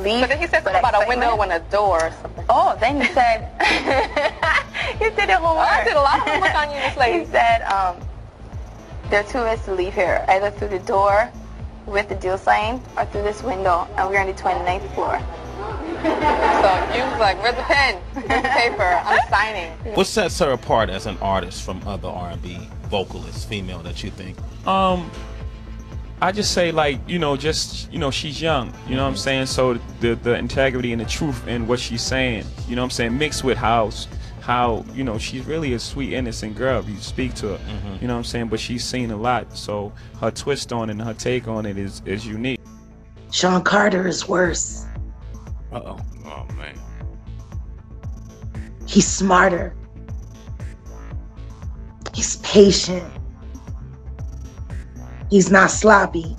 leave. But then he said something about a window and a door or something. Oh, then he said, you did your homework. I did a lot of homework on you, Miss Lady. He said, there are two ways to leave here, either through the door with the deal sign or through this window, and we're on the 29th floor. So you was like, where's the pen? Where's the paper? I'm signing. What sets her apart as an artist from other R&B vocalists, female, that you think? I just say, like, she's young, you know what I'm saying? So the integrity and the truth in what she's saying, you know what I'm saying, mixed with how she's really a sweet, innocent girl if you speak to her, you know what I'm saying? But she's seen a lot, so her twist on it and her take on it is unique. Sean Carter is worse. Uh-oh. Oh, man. He's smarter. He's patient. He's not sloppy.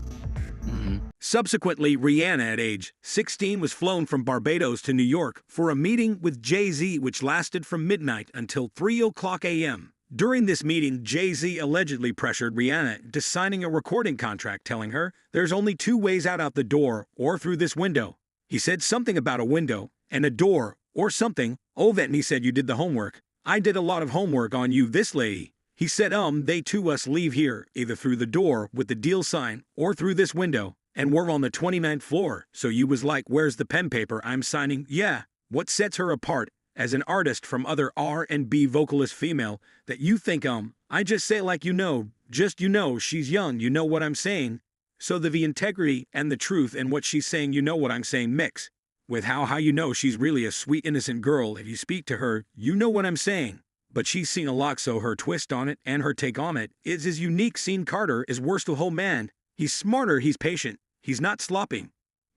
Subsequently, Rihanna, at age 16, was flown from Barbados to New York for a meeting with Jay-Z, which lasted from midnight until 3:00 a.m. During this meeting, Jay-Z allegedly pressured Rihanna into signing a recording contract, telling her there's only two ways out the door or through this window. He said something about a window and a door or something. Oh, then he said, you did the homework. I did a lot of homework on you, this lady. He said, they to us leave here, either through the door with the deal sign or through this window. And we're on the 29th floor. So you was like, where's the pen paper? I'm signing. Yeah. What sets her apart as an artist from other R&B vocalist female that you think, I just say like she's young, you know what I'm saying? So the integrity and the truth in what she's saying, you know what I'm saying, mix with how you know she's really a sweet, innocent girl. If you speak to her, you know what I'm saying. But she's seen a lot, so her twist on it and her take on it is as unique. Sean Carter is worse to whole man. He's smarter, he's patient, he's not sloppy.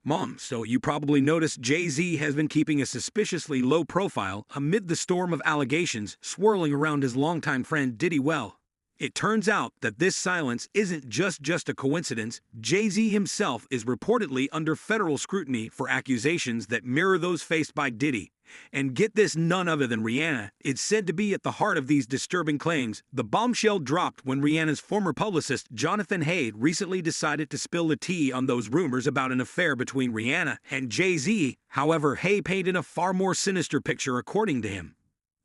Mom, so you probably noticed Jay-Z has been keeping a suspiciously low profile amid the storm of allegations swirling around his longtime friend Diddy. Well, it turns out that this silence isn't just a coincidence. Jay-Z himself is reportedly under federal scrutiny for accusations that mirror those faced by Diddy. And get this, none other than Rihanna. It's said to be at the heart of these disturbing claims. The bombshell dropped when Rihanna's former publicist, Jonathan Hayde, recently decided to spill the tea on those rumors about an affair between Rihanna and Jay-Z. However, Hayde painted a far more sinister picture according to him.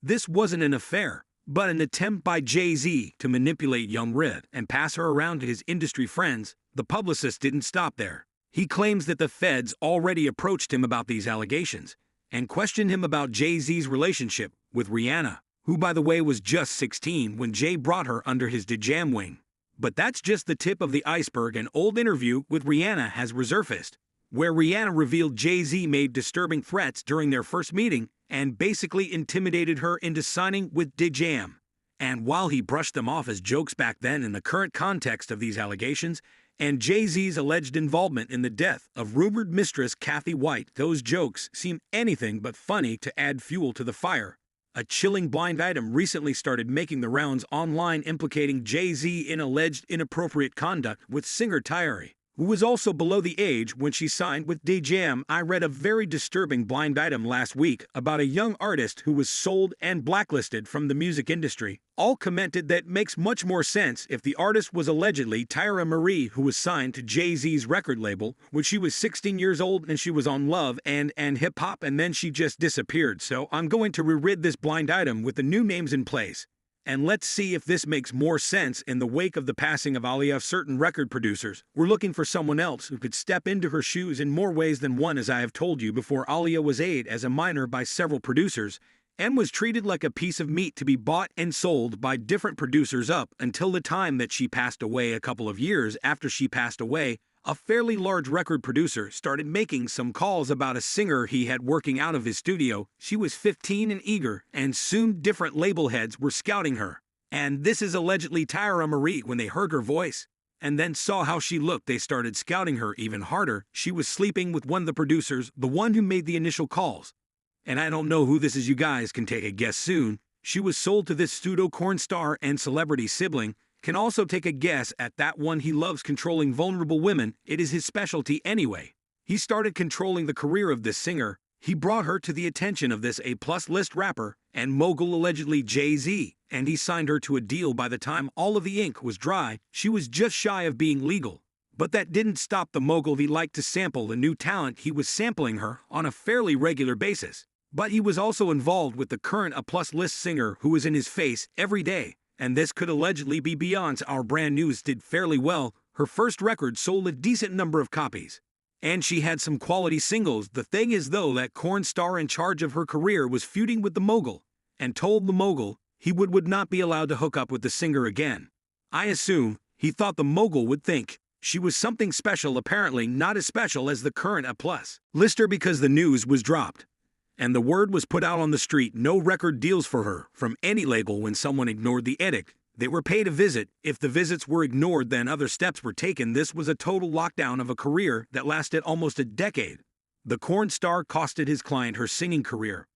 This wasn't an affair, but an attempt by Jay-Z to manipulate young Rihanna and pass her around to his industry friends. The publicist didn't stop there. He claims that the feds already approached him about these allegations and questioned him about Jay-Z's relationship with Rihanna, who, by the way, was just 16 when Jay brought her under his DJam wing. But that's just the tip of the iceberg. An old interview with Rihanna has resurfaced, where Rihanna revealed Jay-Z made disturbing threats during their first meeting and basically intimidated her into signing with DJam. And while he brushed them off as jokes back then, in the current context of these allegations and Jay-Z's alleged involvement in the death of rumored mistress Kathy White, those jokes seem anything but funny to add fuel to the fire. A chilling blind item recently started making the rounds online, implicating Jay-Z in alleged inappropriate conduct with singer Tyre, who was also below the age when she signed with DJam. I read a very disturbing blind item last week about a young artist who was sold and blacklisted from the music industry. All commented that makes much more sense if the artist was allegedly Tyra Marie, who was signed to Jay-Z's record label when she was 16 years old and she was on Love and hip-hop, and then she just disappeared. So I'm going to reread this blind item with the new names in place. And let's see if this makes more sense. In the wake of the passing of Aaliyah, certain record producers were looking for someone else who could step into her shoes in more ways than one. As I have told you before, Aaliyah was aided as a minor by several producers and was treated like a piece of meat to be bought and sold by different producers up until the time that she passed away. A couple of years after she passed away, a fairly large record producer started making some calls about a singer he had working out of his studio. She was 15 and eager, and soon different label heads were scouting her. And this is allegedly Tyra Marie. When they heard her voice and then saw how she looked, they started scouting her even harder. She was sleeping with one of the producers, the one who made the initial calls. And I don't know who this is. You guys can take a guess soon. She was sold to this pseudo-corn star and celebrity sibling. Can also take a guess at that one. He loves controlling vulnerable women. It is his specialty anyway. He started controlling the career of this singer. He brought her to the attention of this A-plus list rapper and mogul, allegedly Jay-Z, and he signed her to a deal. By the time all of the ink was dry, she was just shy of being legal. But that didn't stop the mogul. He liked to sample the new talent. He was sampling her on a fairly regular basis. But he was also involved with the current A+ list singer who was in his face every day. And this could allegedly be Beyonce. Our brand news did fairly well. Her first record sold a decent number of copies. And she had some quality singles. The thing is though that corn star in charge of her career was feuding with the mogul and told the mogul he would not be allowed to hook up with the singer again. I assume he thought the mogul would think she was something special, apparently not as special as the current A+ lister, because the news was dropped. And the word was put out on the street, no record deals for her from any label when someone ignored the edict. They were paid a visit. If the visits were ignored, then other steps were taken. This was a total lockdown of a career that lasted almost a decade. The corn star costed his client her singing career.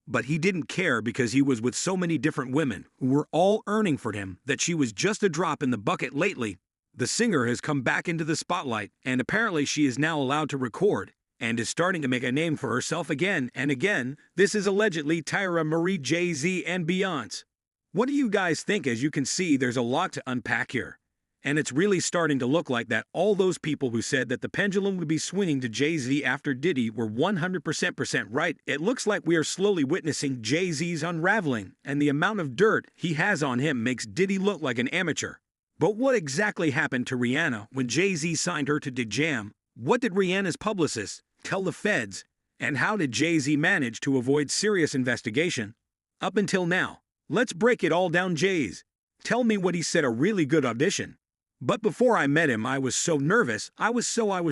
But he didn't care because he was with so many different women who were all earning for him that she was just a drop in the bucket. Lately, the singer has come back into the spotlight, and apparently she is now allowed to record and is starting to make a name for herself again and again. This is allegedly Tyra Marie, Jay-Z, and Beyonce. What do you guys think? As you can see, there's a lot to unpack here. And it's really starting to look like that all those people who said that the pendulum would be swinging to Jay-Z after Diddy were 100% right. It looks like we are slowly witnessing Jay-Z's unraveling, and the amount of dirt he has on him makes Diddy look like an amateur. But what exactly happened to Rihanna when Jay-Z signed her to the Jam? What did Rihanna's publicist tell the feds? And how did Jay-Z manage to avoid serious investigation up until now? Let's break it all down. Jay's tell me what he said. A really good audition. But before I met him, I was so nervous, I was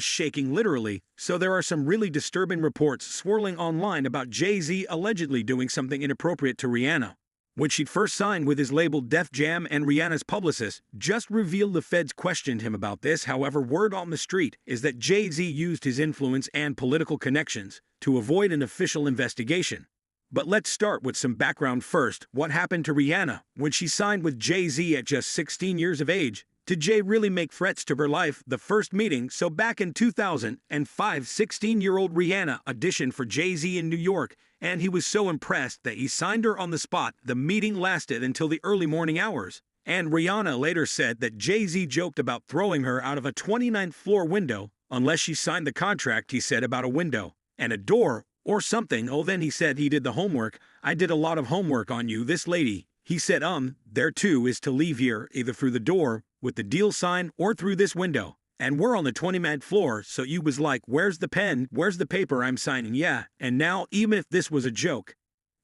shaking literally. So there are some really disturbing reports swirling online about Jay-Z allegedly doing something inappropriate to Rihanna. When she first signed with his label Def Jam, and Rihanna's publicist just revealed the feds questioned him about this. However, word on the street is that Jay-Z used his influence and political connections to avoid an official investigation. But let's start with some background first. What happened to Rihanna when she signed with Jay-Z at just 16 years of age? Did Jay really make threats to her life? The first meeting. So back in 2005, 16-year-old Rihanna auditioned for Jay-Z in New York, and he was so impressed that he signed her on the spot. The meeting lasted until the early morning hours, and Rihanna later said that Jay-Z joked about throwing her out of a 29th floor window unless she signed the contract. He said about a window and a door or something. Oh, then he said he did the homework. I did a lot of homework on you, this lady. He said, there too is to leave here either through the door with the deal sign or through this window. And we're on the 29th floor, so you was like, where's the pen? Where's the paper I'm signing? Yeah. And now, even if this was a joke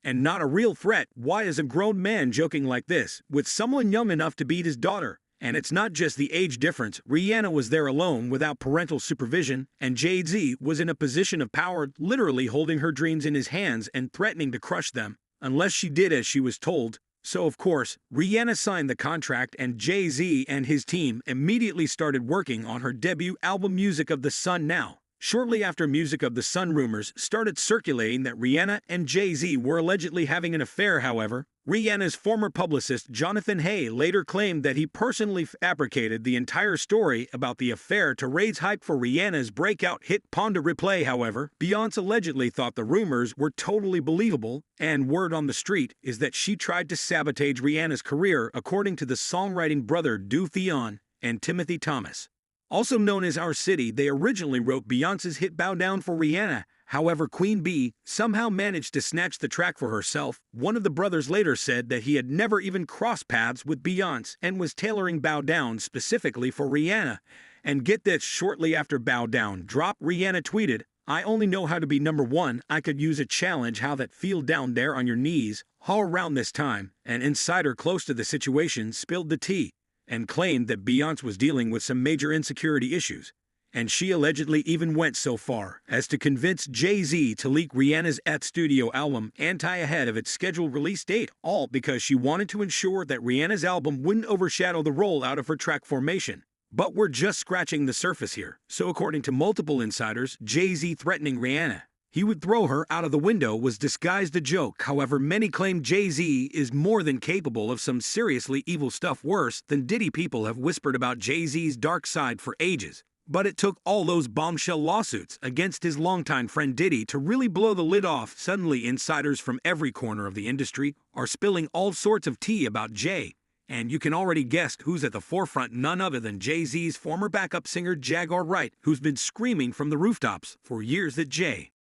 and not a real threat, why is a grown man joking like this with someone young enough to beat his daughter? And it's not just the age difference. Rihanna was there alone without parental supervision, and Jay-Z was in a position of power, literally holding her dreams in his hands and threatening to crush them unless she did as she was told. So of course, Rihanna signed the contract, and Jay-Z and his team immediately started working on her debut album Music of the Sun. Now, shortly after Music of the Sun, rumors started circulating that Rihanna and Jay-Z were allegedly having an affair. However, Rihanna's former publicist Jonathan Hay later claimed that he personally fabricated the entire story about the affair to raise hype for Rihanna's breakout hit Pon de Replay. However, Beyonce allegedly thought the rumors were totally believable, and word on the street is that she tried to sabotage Rihanna's career, according to the songwriting brother Du Theon and Timothy Thomas. Also known as Our City, they originally wrote Beyonce's hit Bow Down for Rihanna. However, Queen Bee somehow managed to snatch the track for herself. One of the brothers later said that he had never even crossed paths with Beyonce and was tailoring Bow Down specifically for Rihanna. And get this, shortly after Bow Down dropped, Rihanna tweeted, I only know how to be number one. I could use a challenge. How that feel down there on your knees? All around this time, an insider close to the situation spilled the tea and claimed that Beyonce was dealing with some major insecurity issues. And she allegedly even went so far as to convince Jay-Z to leak Rihanna's studio album Anti ahead of its scheduled release date, all because she wanted to ensure that Rihanna's album wouldn't overshadow the rollout of her track formation. But we're just scratching the surface here. So according to multiple insiders, Jay-Z threatening Rihanna he would throw her out of the window was disguised a joke. However, many claim Jay-Z is more than capable of some seriously evil stuff. Worse than Diddy. People have whispered about Jay-Z's dark side for ages. But it took all those bombshell lawsuits against his longtime friend Diddy to really blow the lid off. Suddenly, insiders from every corner of the industry are spilling all sorts of tea about Jay And you can already guess who's at the forefront, none other than Jay-Z's former backup singer Jaguar Wright, who's been screaming from the rooftops for years that Jay